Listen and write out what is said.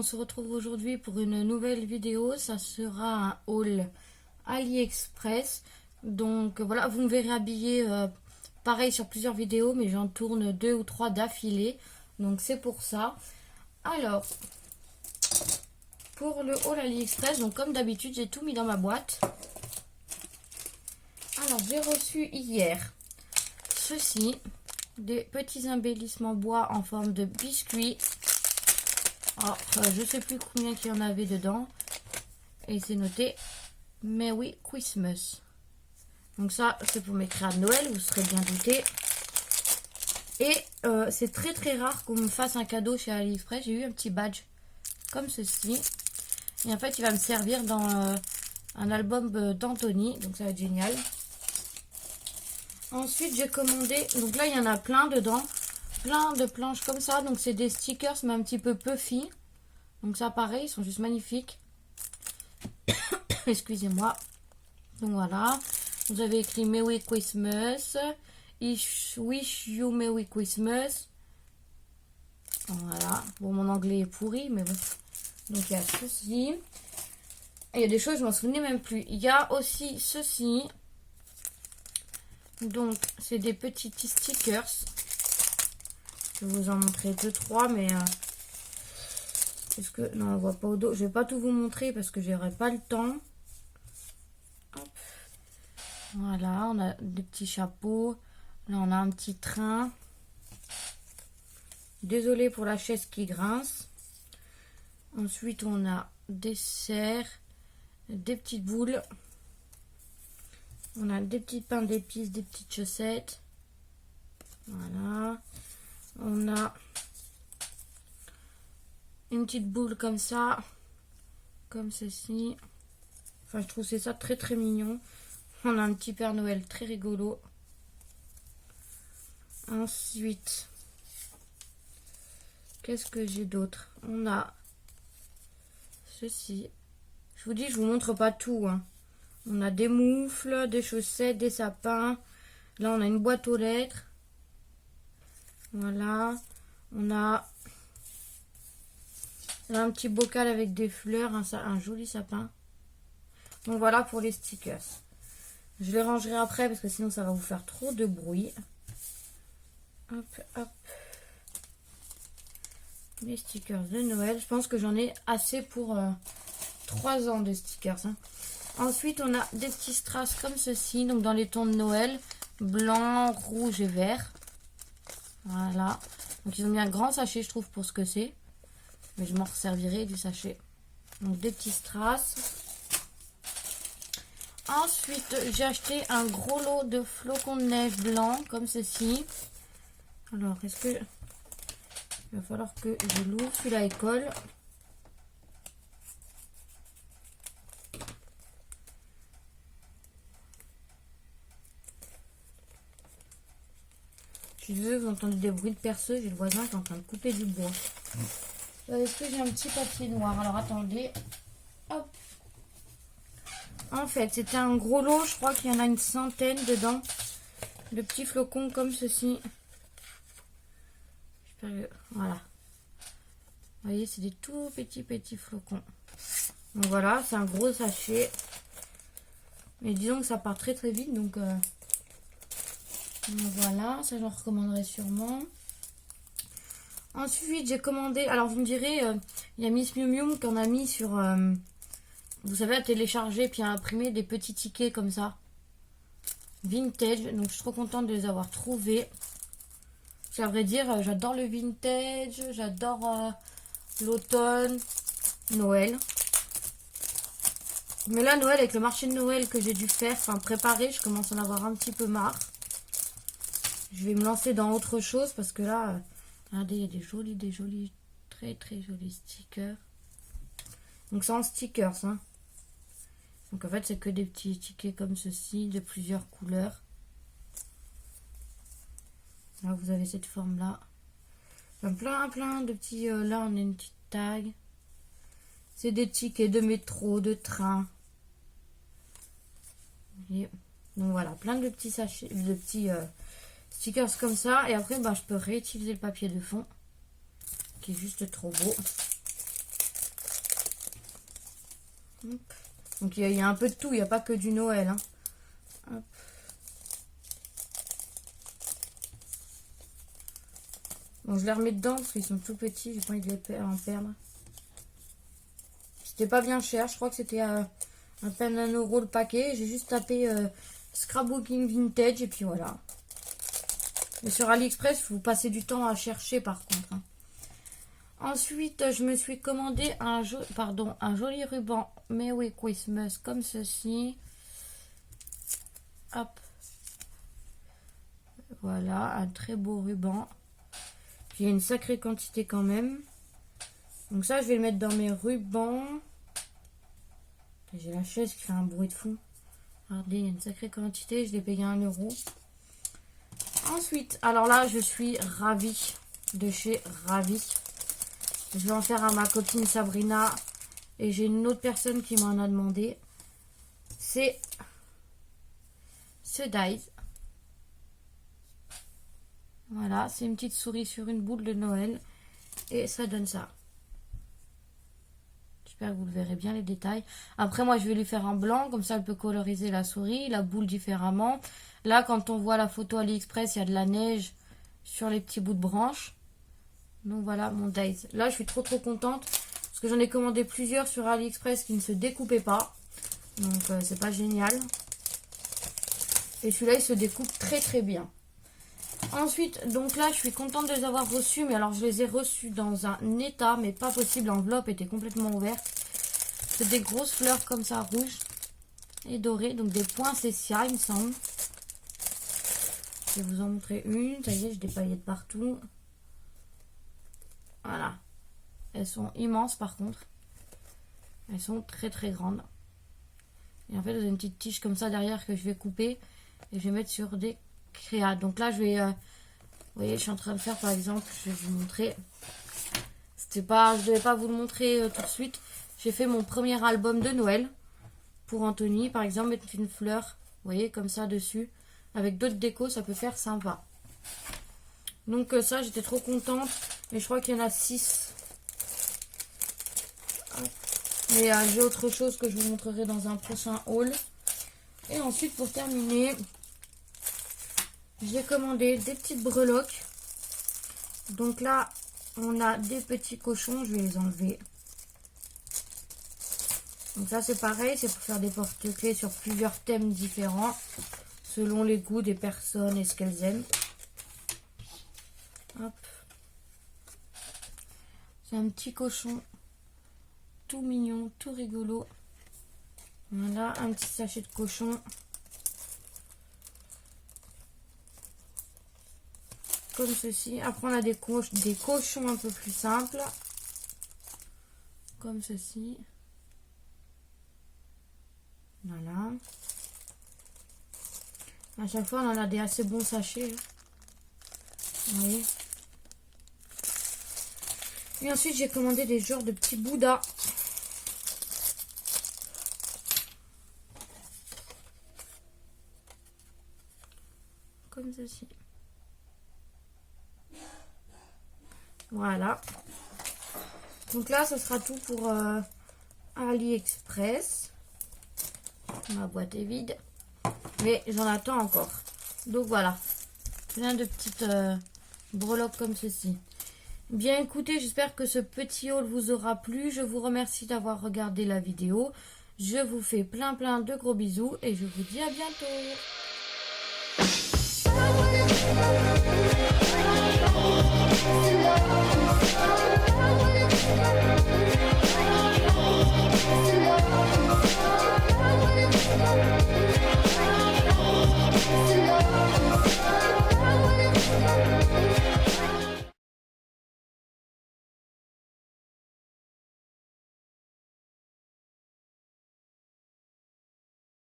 se retrouve aujourd'hui pour une nouvelle vidéo. Ça sera un haul AliExpress. Donc voilà, vous me verrez habillée pareil sur plusieurs vidéos, mais j'en tourne 2 ou 3 d'affilée. Donc c'est pour ça. Alors, pour le haul AliExpress, donc comme d'habitude, j'ai tout mis dans ma boîte. Alors, j'ai reçu hier ceci, des petits embellissements bois en forme de biscuits. Alors, je sais plus combien qu'il y en avait dedans. Et c'est noté Merry Christmas. Donc ça, c'est pour mes créas de Noël, vous serez bien doutés. Et c'est très très rare qu'on me fasse un cadeau chez AliExpress. J'ai eu un petit badge comme ceci. Et en fait, il va me servir dans un album d'Anthony. Donc ça va être génial. Ensuite, j'ai commandé, donc là, il y en a plein dedans. Plein de planches comme ça. Donc c'est des stickers, mais un petit peu puffy. Donc ça, pareil, ils sont juste magnifiques. Excusez-moi. Donc voilà. Vous avez écrit Merry Christmas. I wish you Merry Christmas. Voilà. Bon, mon anglais est pourri, mais bon. Donc il y a ceci. Et il y a des choses, je m'en souvenais même plus. Il y a aussi ceci. Donc, c'est des petits stickers. Je vais vous en montrer 2-3, mais... est-ce que... Non, on voit pas au dos. Je vais pas tout vous montrer parce que j'aurai pas le temps. Hop. Voilà, on a des petits chapeaux. Là, on a un petit train. Désolée pour la chaise qui grince. Ensuite, on a des serres, des petites boules. On a des petites pains d'épices, des petites chaussettes. Voilà. On a une petite boule comme ça. Comme ceci. Enfin, je trouve c'est ça très très mignon. On a un petit Père Noël très rigolo. Ensuite, qu'est-ce que j'ai d'autre? On a ceci. Je vous dis, je vous montre pas tout, hein. On a des moufles, des chaussettes, des sapins. Là, on a une boîte aux lettres. Voilà. On a là, un petit bocal avec des fleurs, un joli sapin. Donc voilà pour les stickers. Je les rangerai après parce que sinon ça va vous faire trop de bruit. Hop, hop. Les stickers de Noël. Je pense que j'en ai assez pour 3 ans de stickers, hein. Ensuite, on a des petits strass comme ceci, donc dans les tons de Noël, blanc, rouge et vert. Voilà. Donc, ils ont mis un grand sachet, je trouve, pour ce que c'est. Mais je m'en resservirai du sachet. Donc, des petits strass. Ensuite, j'ai acheté un gros lot de flocons de neige blancs, comme ceci. Alors, est-ce que... il va falloir que je l'ouvre, celui-là il colle. Je suis désolée, vous entendez des bruits de perceuse, j'ai le voisin qui est en train de couper du bois. Est-ce que j'ai un petit papier noir? Alors attendez. Hop. En fait, c'était un gros lot, je crois qu'il y en a une centaine dedans. De petits flocons comme ceci. Voilà. Vous voyez, c'est des tout petits flocons. Donc voilà, c'est un gros sachet. Mais disons que ça part très très vite, donc voilà, ça j'en recommanderais sûrement. Ensuite, j'ai commandé, alors vous me direz, il y a Miss Miu Miu qui en a mis sur, vous savez, à télécharger puis à imprimer des petits tickets comme ça. Vintage, donc je suis trop contente de les avoir trouvés. À vrai dire, j'adore le vintage, j'adore l'automne, Noël. Mais là, Noël, avec le marché de Noël que j'ai dû faire, enfin préparer, je commence à en avoir un petit peu marre. Je vais me lancer dans autre chose parce que là, regardez, il y a des jolis, très très jolis stickers. Donc c'est en stickers, hein. Donc en fait, c'est que des petits tickets comme ceci, de plusieurs couleurs. Là, vous avez cette forme-là. Plein de petits... là, on a une petite tag. C'est des tickets de métro, de train. Et donc voilà, plein de petits sachets, de petits stickers comme ça. Et après, bah, je peux réutiliser le papier de fond, qui est juste trop beau. Hop. Donc il y a un peu de tout, il n'y a pas que du Noël. Hein. Hop. Bon, je les remets dedans parce qu'ils sont tout petits, j'ai pas envie de les en perdre. C'était pas bien cher, je crois que c'était à peine 1 € le paquet. J'ai juste tapé scrapbooking vintage et puis voilà. Mais sur AliExpress, vous passez du temps à chercher par contre. Hein. Ensuite, je me suis commandé un joli ruban Merry Christmas comme ceci. Hop. Voilà, un très beau ruban. Puis il y a une sacrée quantité quand même. Donc ça, je vais le mettre dans mes rubans. J'ai la chaise qui fait un bruit de fou. Regardez, il y a une sacrée quantité. Je l'ai payé 1 €. Ensuite, alors là, je suis ravie de chez Ravi. Je vais en faire à ma copine Sabrina. Et j'ai une autre personne qui m'en a demandé. C'est ce Dies. Voilà, c'est une petite souris sur une boule de Noël. Et ça donne ça. J'espère que vous le verrez bien les détails. Après, moi, je vais lui faire un blanc. Comme ça, elle peut coloriser la souris, la boule différemment. Là, quand on voit la photo AliExpress, il y a de la neige sur les petits bouts de branches. Donc voilà mon Dies. Là, je suis trop contente. Parce que j'en ai commandé plusieurs sur AliExpress qui ne se découpaient pas. Donc, c'est pas génial. Et celui-là, il se découpe très bien. Ensuite, donc là, je suis contente de les avoir reçus. Mais alors, je les ai reçus dans un état, mais pas possible. L'enveloppe était complètement ouverte. C'est des grosses fleurs comme ça, rouges et dorées. Donc, des poinsettias, il me semble. Je vais vous en montrer une. Ça y est, j'ai des paillettes partout. Voilà. Elles sont immenses, par contre. Elles sont très grandes. Et en fait, vous avez une petite tige comme ça derrière que je vais couper. Et je vais mettre sur des créas. Donc là, je vais... vous voyez, je suis en train de faire, par exemple, je vais vous montrer. Je ne devais pas vous le montrer tout de suite. J'ai fait mon premier album de Noël. Pour Anthony, par exemple, mettre une fleur, vous voyez, comme ça dessus. Avec d'autres décos, ça peut faire sympa. Donc ça, j'étais trop contente. Mais je crois qu'il y en a 6. Mais j'ai autre chose que je vous montrerai dans un prochain haul. Et ensuite, pour terminer, j'ai commandé des petites breloques. Donc là, on a des petits cochons. Je vais les enlever. Donc ça, c'est pareil. C'est pour faire des porte-clés sur plusieurs thèmes différents. Selon les goûts des personnes et ce qu'elles aiment. Hop. C'est un petit cochon. Tout mignon, tout rigolo. Voilà, un petit sachet de cochon. Comme ceci. Après, on a des cochons un peu plus simples. Comme ceci. Voilà. À chaque fois, on en a des assez bons sachets. Vous voyez. Et ensuite, j'ai commandé des genres de petits Bouddhas. Comme ceci. Voilà. Donc là, ce sera tout pour AliExpress. Ma boîte est vide. Mais j'en attends encore. Donc voilà. Plein de petites breloques comme ceci. Bien écoutez, j'espère que ce petit haul vous aura plu. Je vous remercie d'avoir regardé la vidéo. Je vous fais plein de gros bisous. Et je vous dis à bientôt.